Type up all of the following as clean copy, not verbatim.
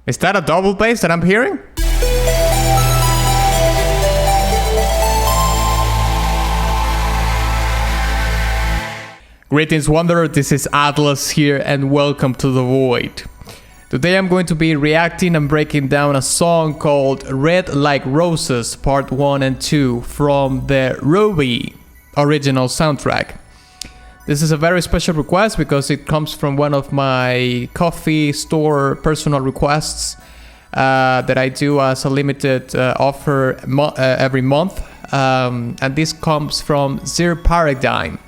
Is that a double bass that I'm hearing? Greetings Wanderer, this is Atlas here and welcome to The Void. Today I'm going to be reacting and breaking down a song called Red Like Roses Part 1 and 2 from the RWBY original soundtrack. This is a very special request because it comes from one of my coffee store personal requests that I do as a limited offer every month. And this comes from Zero Paradigm.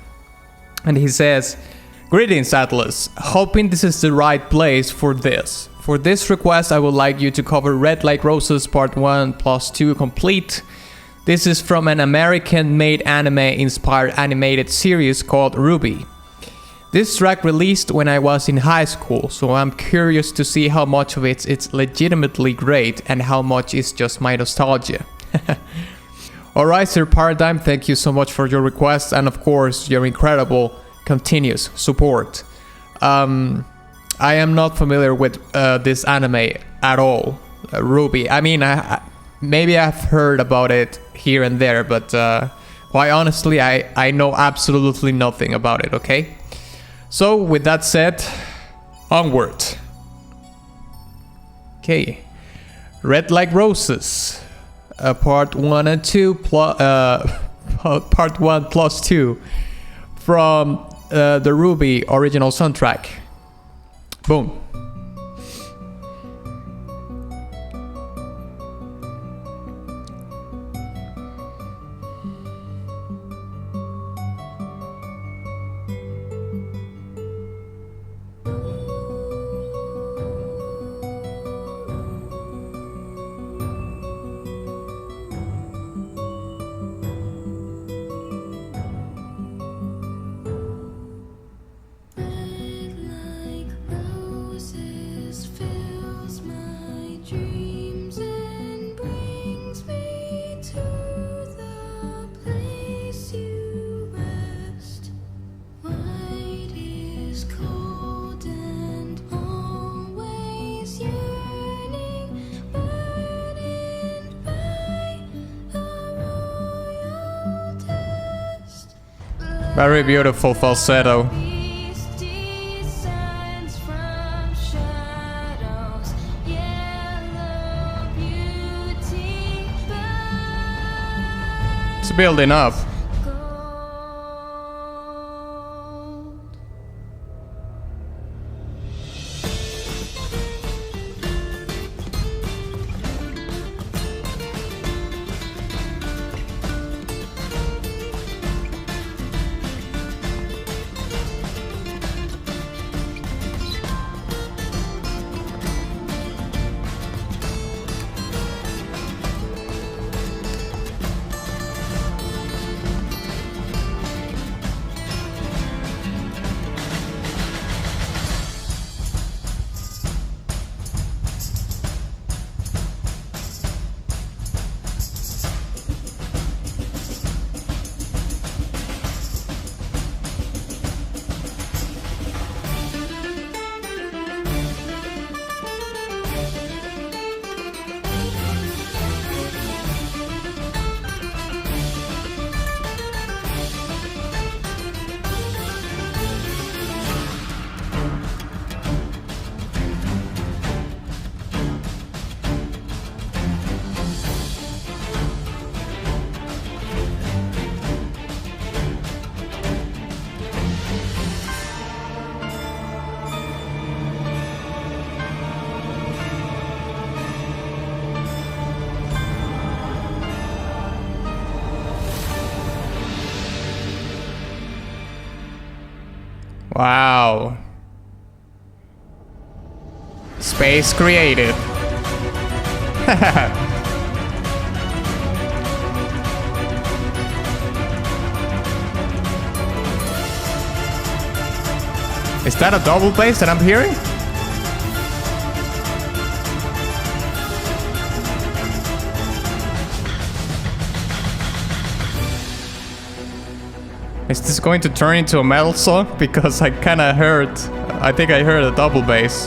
And he says, "Greetings Atlas, hoping this is the right place for this. For this request I would like you to cover Red Like Roses Part 1 plus 2 complete. This is from an American-made anime-inspired animated series called RWBY. This track released when I was in high school, so I'm curious to see how much of it's legitimately great and how much is just my nostalgia." Alright, Sir Paradigm, thank you so much for your request and of course your incredible continuous support. I am not familiar with this anime at all, RWBY. I mean, maybe I've heard about it here and there, but quite honestly, I know absolutely nothing about it, okay? So, with that said, onward. Okay, Red Like Roses, Part 1 and 2, Part 1 plus 2, from the RWBY original soundtrack. Boom. Very beautiful falsetto. It's building up. Wow. Space creative. Is that a double bass that I'm hearing? Is this going to turn into a metal song? Because I kinda heard... I think I heard a double bass.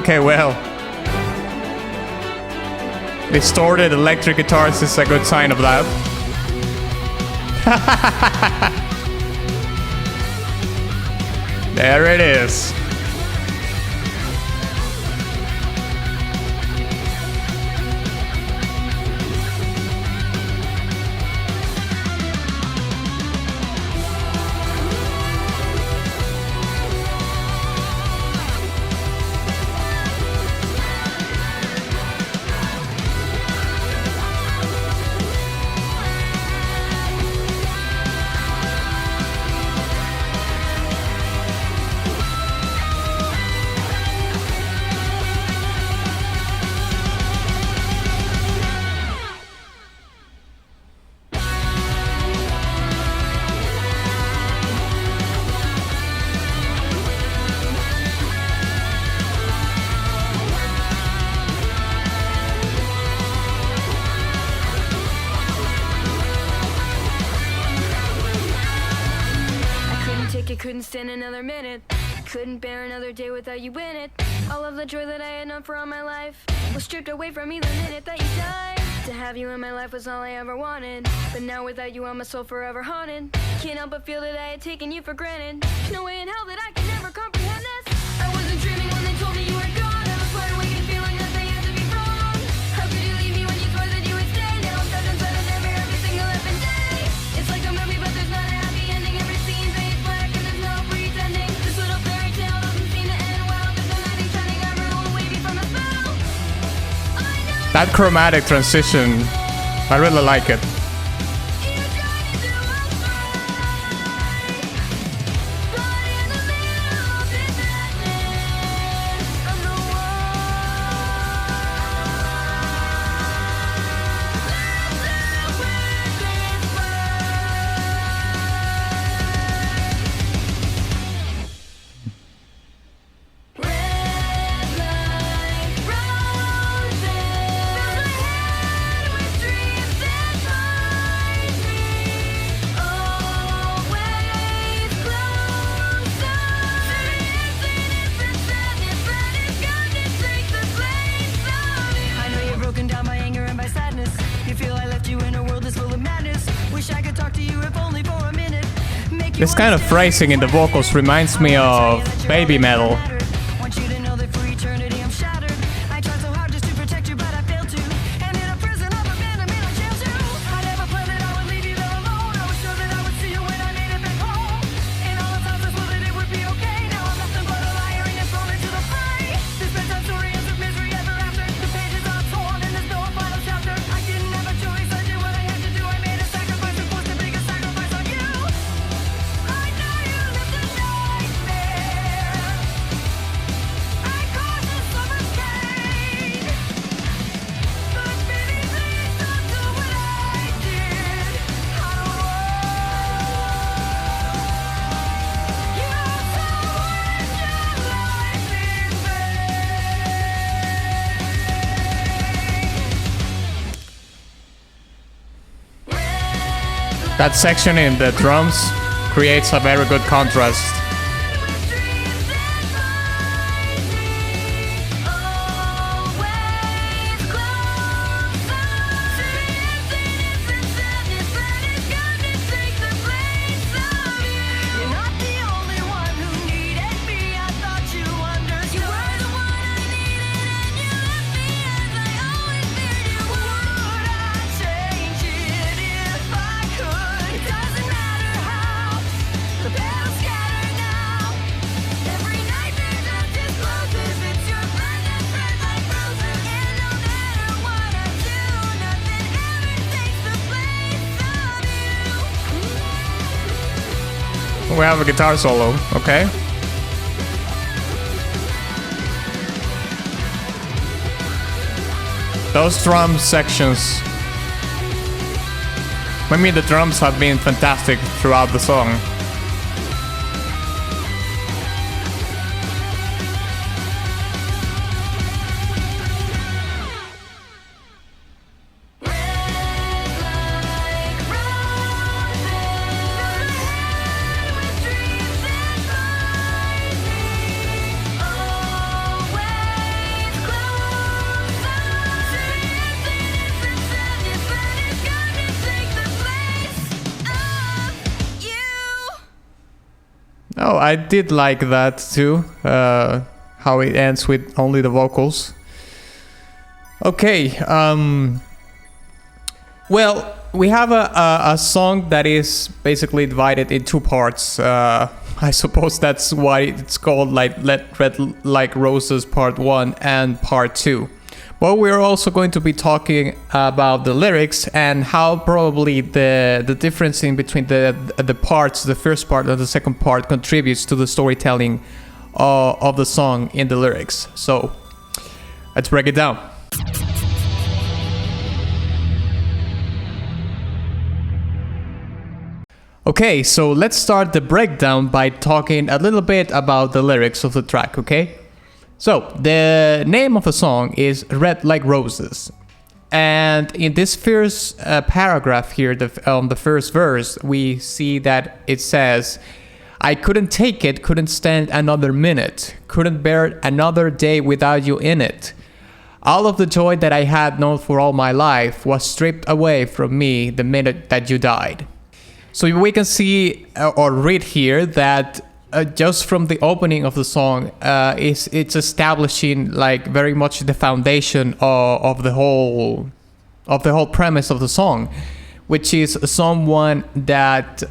Okay, well. Distorted electric guitars is a good sign of that. There it is. Couldn't stand another minute. Couldn't bear another day without you in it. All of the joy that I had known for all my life was stripped away from me the minute that you died. To have you in my life was all I ever wanted, but now without you, I'm my soul forever haunted. Can't help but feel that I had taken you for granted. No way in hell that I could never comprehend this. I wasn't dreaming when they told me you were gone. I was wide awake and feeling that they had to be wrong. How could you leave me when you swore that you would stay? Now I'm stuck inside of every single effing day. It's like a movie, but there's not a happy ending. Every scene fades black and there's no pretending. This little fairy tale doesn't seem to end well. There's no nothing shining everyone away me from the spell. That chromatic transition, I really like it. This kind of phrasing in the vocals reminds me of baby metal. That section in the drums creates a very good contrast. We have a guitar solo, okay? Those drum sections, I mean, the drums have been fantastic throughout the song. Oh, I did like that too. How it ends with only the vocals. Okay. Well, we have a song that is basically divided in two parts. I suppose that's why it's called like Red Like Roses Part 1 and Part 2. But we're also going to be talking about the lyrics and how probably the difference in between the parts, the first part and the second part, contributes to the storytelling of the song in the lyrics. So let's break it down. Okay, so let's start the breakdown by talking a little bit about the lyrics of the track, okay? So, the name of the song is Red Like Roses. And in this first paragraph here, on the first verse, we see that it says, I couldn't take it, couldn't stand another minute, couldn't bear another day without you in it. All of the joy that I had known for all my life was stripped away from me the minute that you died. So we can see or read here that just from the opening of the song, it's establishing like very much the foundation of the whole premise of the song, which is someone that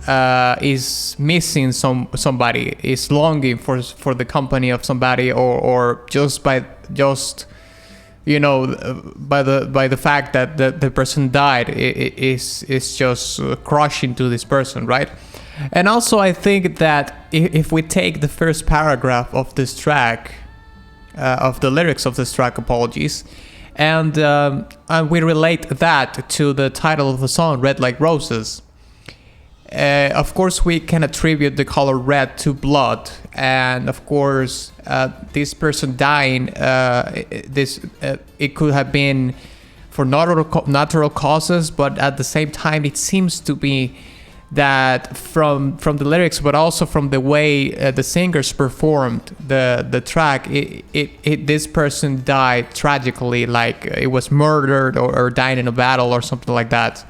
is missing somebody, is longing for the company of somebody, or just you know, by the fact that the person died, is just crushing to this person, right? And also, I think that if we take the first paragraph of this track, of the lyrics of this track, apologies, and we relate that to the title of the song, Red Like Roses. Of course, we can attribute the color red to blood, and of course, this person dying, it could have been for natural causes, but at the same time, it seems to be that from the lyrics, but also from the way the singers performed the track, this person died tragically, like it was murdered or died in a battle or something like that.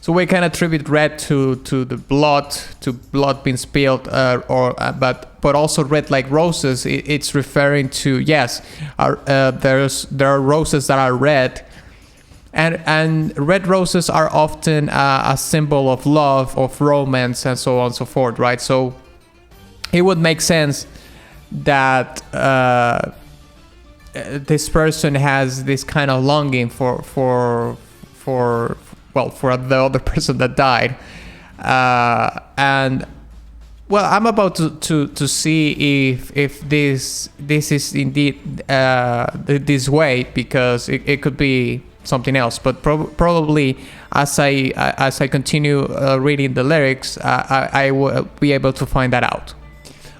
So we can attribute red to the blood being spilled, but also red like roses. It's referring to, yes, there are roses that are red, and red roses are often a symbol of love, of romance, and so on and so forth, right? So it would make sense that this person has this kind of longing for the other person that died, and well, I'm about to see if this is indeed this way, because it could be something else, but probably as I continue reading the lyrics, I will be able to find that out.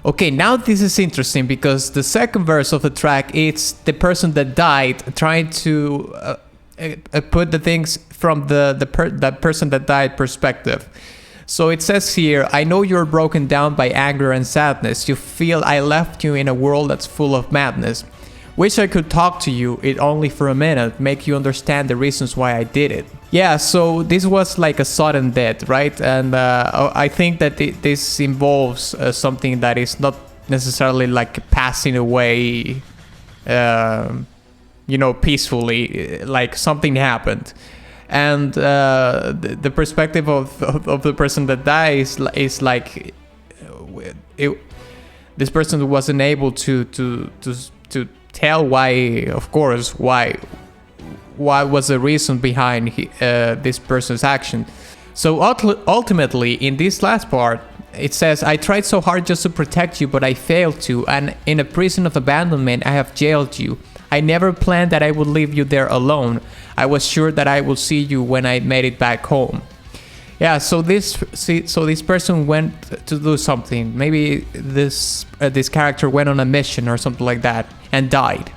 Okay, now this is interesting because the second verse of the track, it's the person that died trying to put the things from that person that died perspective. So it says here, I know you're broken down by anger and sadness. You feel I left you in a world that's full of madness. Wish I could talk to you, it only for a minute, make you understand the reasons why I did it. Yeah, so this was like a sudden death, right? And I think that this involves something that is not necessarily like passing away, peacefully, like something happened. And the perspective of the person that dies is like this person wasn't able to tell why, of course, why was the reason behind this person's action. So ultimately, in this last part, it says, I tried so hard just to protect you, but I failed to, and in a prison of abandonment I have jailed you. I never planned that I would leave you there alone. I was sure that I would see you when I made it back home. Yeah, so this person went to do something. Maybe this character went on a mission or something like that and died.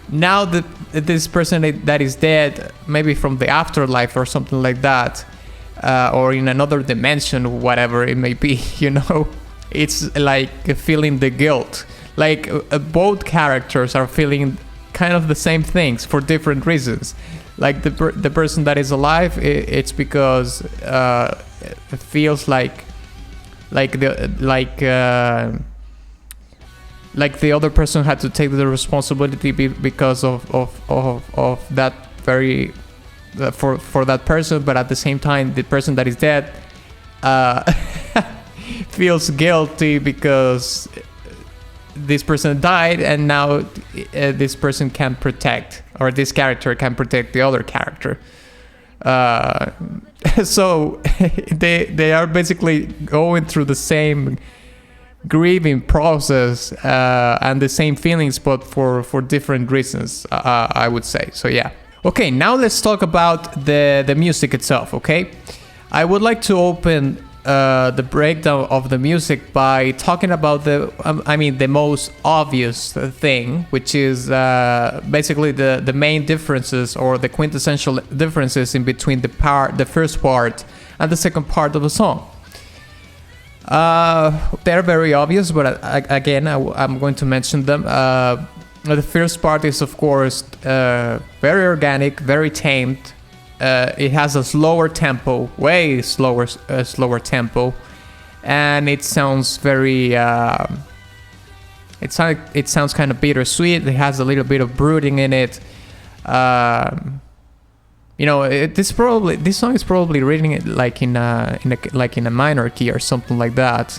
Now this person that is dead, maybe from the afterlife or something like that, or in another dimension, whatever it may be, it's like feeling the guilt. Like both characters are feeling kind of the same things for different reasons. Like the person that is alive, it's because it feels like like the other person had to take the responsibility because of that very for that person, but at the same time the person that is dead feels guilty because this person died, and now this person can protect, or this character can protect the other character. So they are basically going through the same grieving process and the same feelings, but for different reasons, I would say. So yeah. Okay, now let's talk about the music itself. Okay, I would like to open the breakdown of the music by talking about the most obvious thing, which is basically the main differences, or the quintessential differences in between the first part and the second part of the song. They're very obvious, but again, I'm going to mention them. The first part is, of course, very organic, very tamed. It has a slower tempo, way slower tempo, and it sounds very. It sounds kind of bittersweet. It has a little bit of brooding in it. This song is probably written like in a minor key or something like that.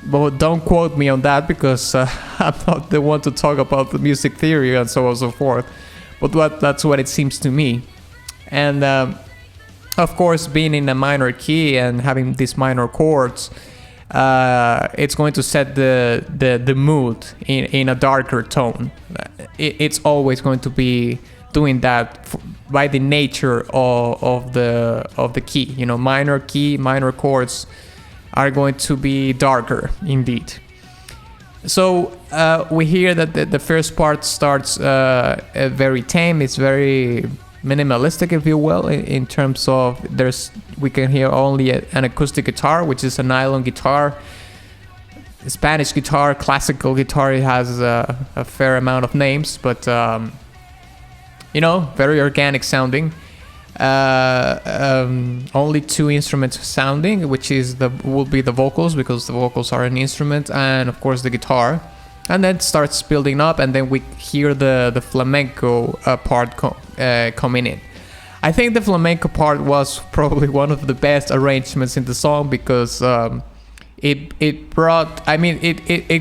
But don't quote me on that, because I'm not the one to talk about the music theory and so on and so forth. But that's what it seems to me. And of course, being in a minor key and having these minor chords, it's going to set the mood in a darker tone. It's always going to be doing that by the nature of the key. Minor key, minor chords are going to be darker indeed. So we hear that the first part starts very tame. It's very minimalistic, if you will, in terms of we can hear only an acoustic guitar, which is a nylon guitar, Spanish guitar, classical guitar. It has a fair amount of names, but very organic sounding. Only two instruments sounding, which will be the vocals, because the vocals are an instrument, and of course the guitar. And then it starts building up, and then we hear the flamenco part coming in. I think the flamenco part was probably one of the best arrangements in the song, because it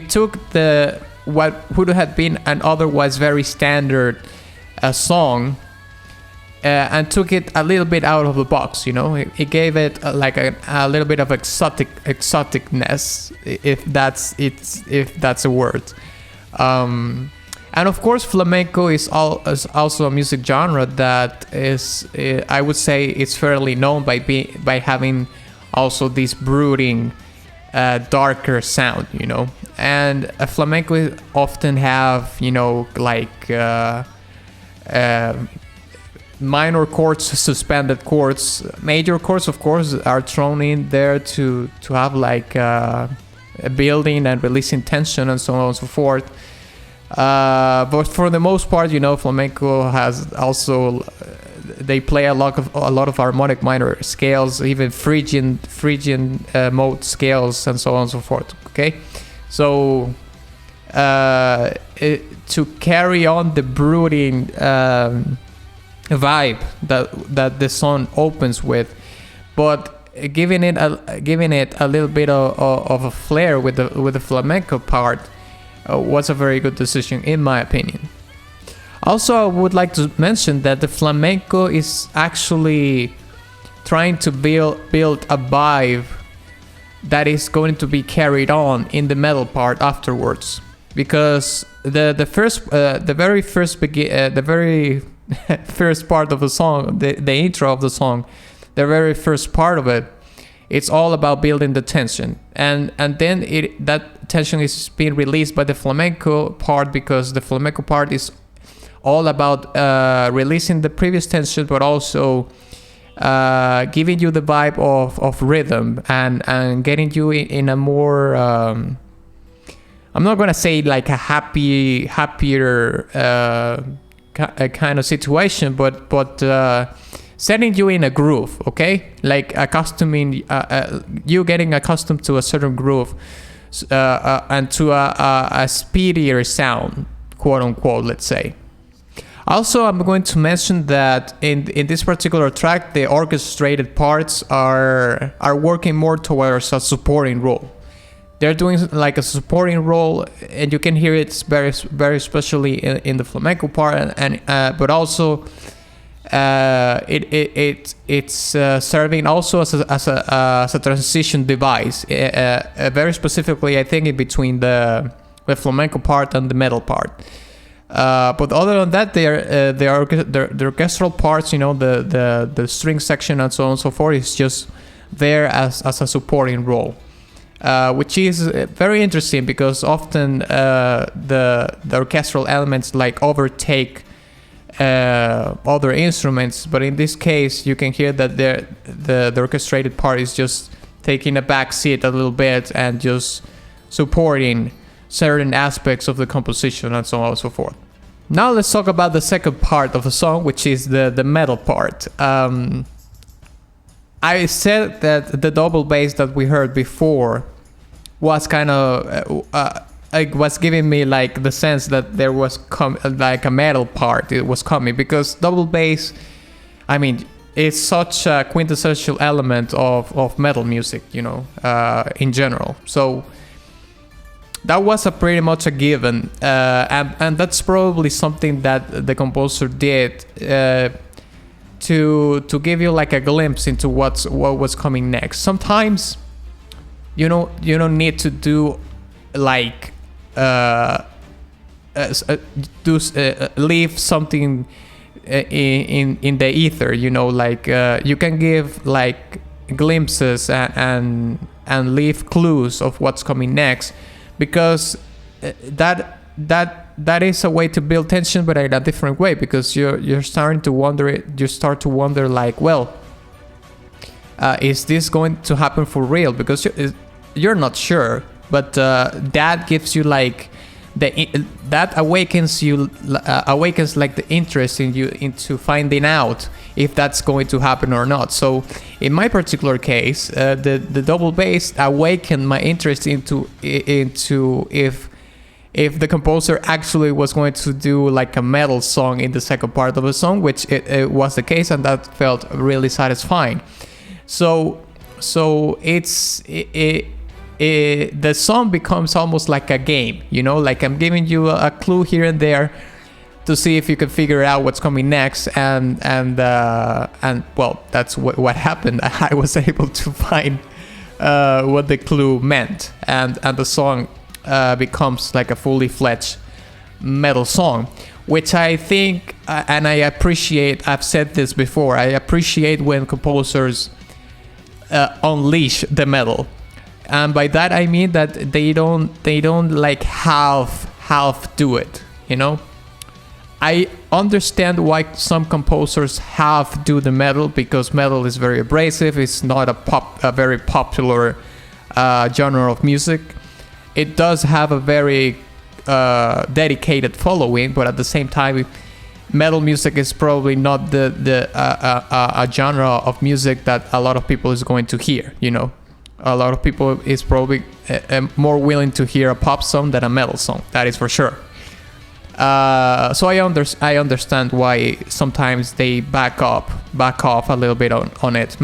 took what would have been an otherwise very standard song, and took it a little bit out of the box. It gave it like a little bit of exoticness, if that's a word. And of course, flamenco is also a music genre that is, I would say, it's fairly known by having also this brooding, darker sound. And a flamenco often have minor chords, suspended chords. Major chords, of course, are thrown in there to have a building and releasing tension and so on and so forth. But for the most part, flamenco has also, they play a lot of harmonic minor scales, even Phrygian mode scales, and so on and so forth. Okay, so to carry on the brooding vibe that the song opens with, but giving it a little bit of a flair with the flamenco part, was a very good decision, in my opinion. Also, I would like to mention that the flamenco is actually trying to build a vibe that is going to be carried on in the metal part afterwards, because the very first part of the song, the intro of the song, the very first part of it, it's all about building the tension, and then that tension is being released by the flamenco part, because the flamenco part is all about releasing the previous tension, but also giving you the vibe of rhythm and getting you in a more I'm not gonna say like a happier kind of situation, but setting you in a groove, okay? Like accustoming, you getting accustomed to a certain groove and to a speedier sound, quote unquote, let's say. Also, I'm going to mention that in this particular track, the orchestrated parts are working more towards a supporting role. They're doing like a supporting role, and you can hear it very, very especially in the flamenco part, and but also it's serving also as a transition device, very specifically, I think, in between the flamenco part and the metal part. But other than that, the orchestral parts, you know, the string section and so on and so forth, is just there as a supporting role, which is very interesting because often the orchestral elements like overtake other instruments, but in this case, you can hear that the orchestrated part is just taking a back seat a little bit and just supporting certain aspects of the composition and so on and so forth. Now let's talk about the second part of the song, which is the metal part. I said that the double bass that we heard before was kind of was giving me like the sense that there was like a metal part. It was coming because double bass, I mean, it's such a quintessential element of metal music, you know, in general. So that was pretty much a given, and that's probably something that the composer did to give you like a glimpse into what was coming next. Sometimes you don't need to do like leave something in the ether, you know, like you can give like glimpses and leave clues of what's coming next, because that is a way to build tension, but in a different way, because you're starting to wonder. You start to wonder like, well, is this going to happen for real? Because you're not sure, but that gives you like that awakens like the interest in you into finding out if that's going to happen or not. So in my particular case, the double bass awakened my interest into if the composer actually was going to do like a metal song in the second part of the song, which it was the case, and that felt really satisfying. So the song becomes almost like a game, you know, like I'm giving you a clue here and there to see if you can figure out what's coming next, and well, that's what happened. I was able to find what the clue meant, and the song becomes like a fully fledged metal song, which I think and I appreciate. I've said this before. I appreciate when composers unleash the metal. And by that I mean that they don't like half do it, you know. I understand why some composers half do the metal, because metal is very abrasive. It's not a very popular genre of music. It does have a very dedicated following, but at the same time, metal music is probably not a genre of music that a lot of people is going to hear, you know. A lot of people is probably more willing to hear a pop song than a metal song. That is for sure. So I understand why sometimes they back off a little bit on it.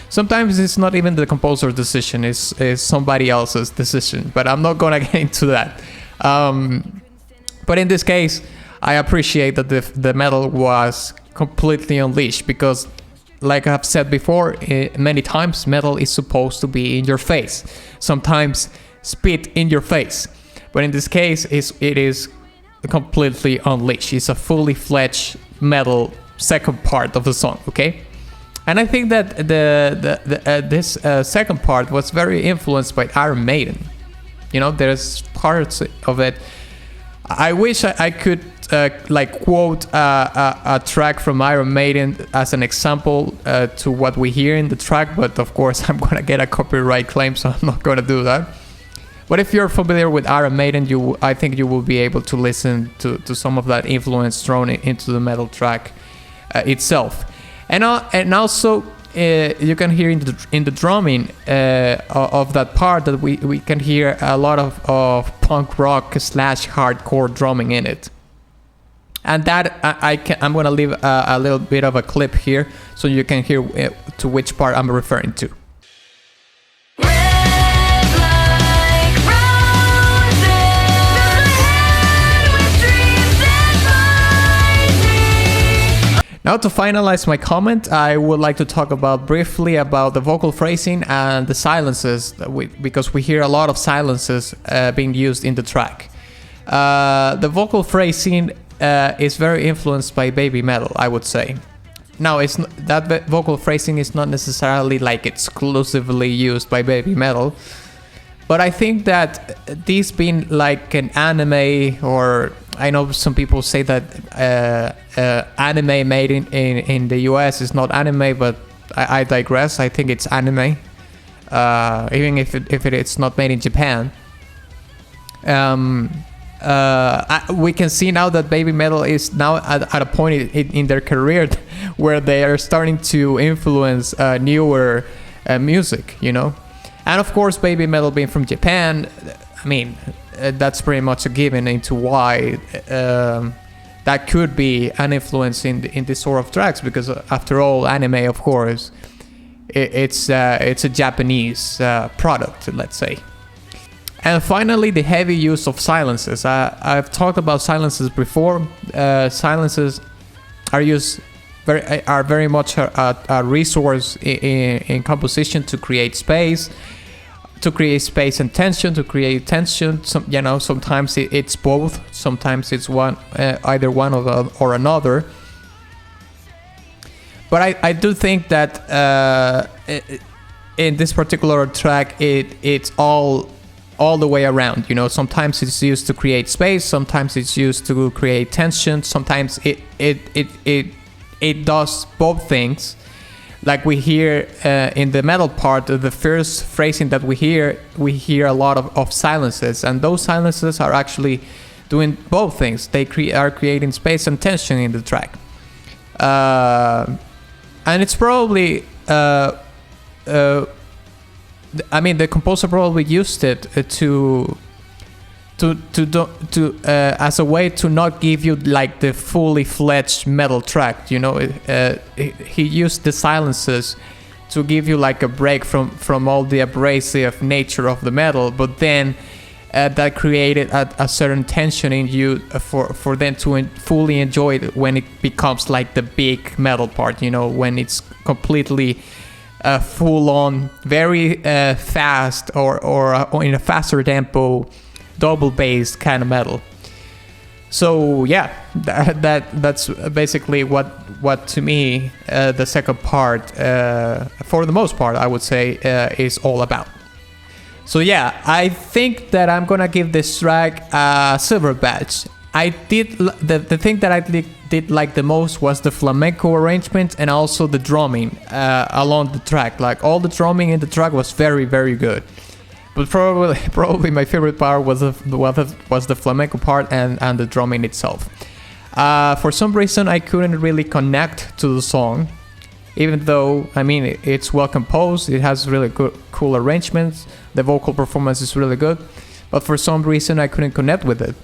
Sometimes it's not even the composer's decision; it's somebody else's decision. But I'm not gonna get into that. But in this case, I appreciate that the metal was completely unleashed, because, like I've said before many times, metal is supposed to be in your face. Sometimes spit in your face. But in this case, it is completely unleashed. It's a fully fledged metal second part of the song, okay? And I think that this second part was very influenced by Iron Maiden. You know, there's parts of it. I wish I could like quote a track from Iron Maiden as an example to what we hear in the track, but of course I'm gonna get a copyright claim, so I'm not gonna do that. But if you're familiar with Iron Maiden, I think you will be able to listen to some of that influence thrown into the metal track itself. And also you can hear in the drumming of that part that we can hear a lot of punk rock / hardcore drumming in it. And that I'm gonna leave a little bit of a clip here so you can hear to which part I'm referring to. Now to finalize my comment, I would like to talk briefly about the vocal phrasing and the silences, because we hear a lot of silences being used in the track. The vocal phrasing is very influenced by baby metal, I would say. Now, that vocal phrasing is not necessarily like exclusively used by baby metal, but I think that this being like an anime, or I know some people say that anime made in the US is not anime, but I digress. I think it's anime, even if it's not made in Japan. We can see now that baby metal is now at a point in their career where they are starting to influence newer music, you know. And of course, baby metal being from Japan, I mean, that's pretty much a given into why that could be an influence in this sort of tracks, because after all, anime, of course, it's a Japanese product, let's say. And finally, the heavy use of silences. I've talked about silences before. Silences are very much a resource in composition to create space. And tension, to create tension. Sometimes it's both. Sometimes it's either one or another. But I do think that in this particular track, it's all the way around. You know, sometimes it's used to create space. Sometimes it's used to create tension. Sometimes it does both things. Like we hear in the metal part, the first phrasing that we hear a lot of silences, and those silences are actually doing both things. They are creating space and tension in the track, and it's probably, I mean, the composer probably used it to as a way to not give you like the fully fledged metal track, you know. He used the silences to give you like a break from all the abrasive nature of the metal, but then that created a certain tension in you for them to fully enjoy it when it becomes like the big metal part, you know, when it's completely full on, very fast or in a faster tempo, double bass kind of metal. So yeah, that's basically what to me the second part, for the most part, I would say, is all about. So yeah, I think that I'm gonna give this track a silver badge. I did the thing that I did like the most was the flamenco arrangement and also the drumming along the track. Like all the drumming in the track was very, very good. But probably my favorite part was the flamenco part and the drumming itself. For some reason, I couldn't really connect to the song, even though, I mean, it's well composed. It has really cool arrangements. The vocal performance is really good, but for some reason, I couldn't connect with it.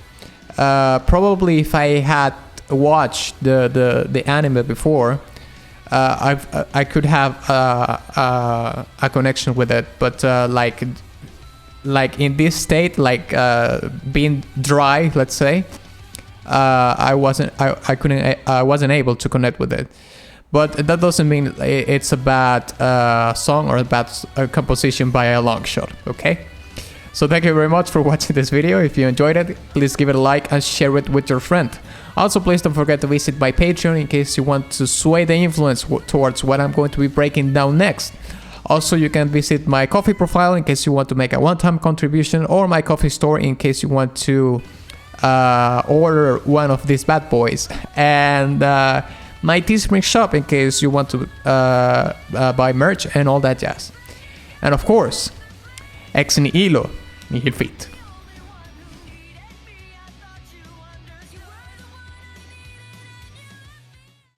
Probably if I had watched the anime before, I could have a connection with it, but like in this state, like being dry, let's say, I wasn't able to connect with it. But that doesn't mean it's a bad song or a bad composition by a long shot. Okay. So thank you very much for watching this video. If you enjoyed it, please give it a like and share it with your friend. Also, please don't forget to visit my Patreon in case you want to sway the influence towards what I'm going to be breaking down next. Also, you can visit my Ko-fi profile in case you want to make a one-time contribution, or my Ko-fi store in case you want to order one of these bad boys, and my Teespring shop in case you want to buy merch and all that jazz. And of course, ex nihilo nihil fit.